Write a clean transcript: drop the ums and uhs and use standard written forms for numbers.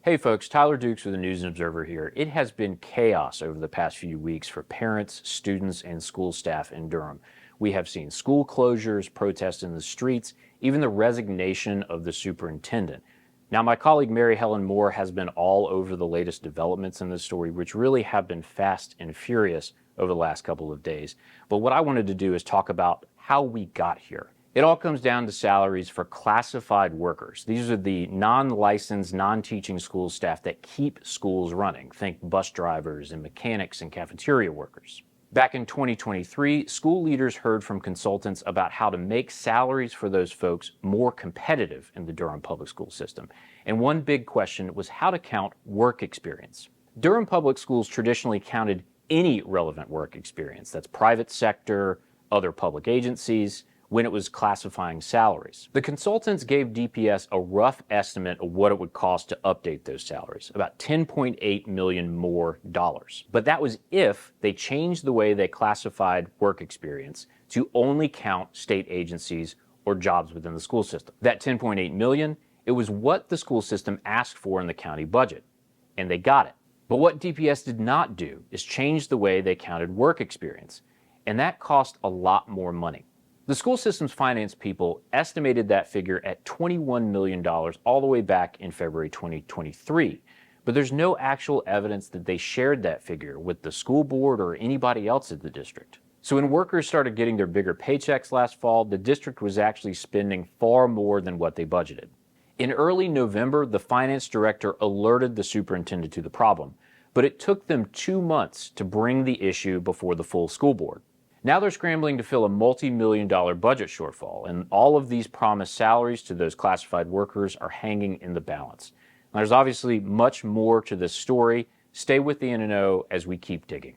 Hey folks, Tyler Dukes with the News and Observer here. It has been chaos over the past few weeks for parents, students, and school staff in Durham. We have seen school closures, protests in the streets, even the resignation of the superintendent. Now, my colleague Mary Helen Moore has been all over the latest developments in this story, which really have been fast and furious over the last couple of days. But what I wanted to do is talk about how we got here. It all comes down to salaries for classified workers. These are the non-licensed, non-teaching school staff that keep schools running. Think bus drivers and mechanics and cafeteria workers. Back in 2023, school leaders heard from consultants about how to make salaries for those folks more competitive in the Durham public school system. And one big question was how to count work experience. Durham public schools traditionally counted any relevant work experience. That's private sector, other public agencies, when it was classifying salaries. The consultants gave DPS a rough estimate of what it would cost to update those salaries, about $10.8 million more dollars. But that was if they changed the way they classified work experience to only count state agencies or jobs within the school system. That $10.8 million, it was what the school system asked for in the county budget, and they got it. But what DPS did not do is change the way they counted work experience, and that cost a lot more money. The school system's finance people estimated that figure at $21 million all the way back in February 2023. But there's no actual evidence that they shared that figure with the school board or anybody else at the district. So when workers started getting their bigger paychecks last fall, the district was actually spending far more than what they budgeted. In early November, the finance director alerted the superintendent to the problem, but it took them 2 months to bring the issue before the full school board. Now they're scrambling to fill a multi-million-dollar budget shortfall, and all of these promised salaries to those classified workers are hanging in the balance. Now, there's obviously much more to this story. Stay with the N&O as we keep digging.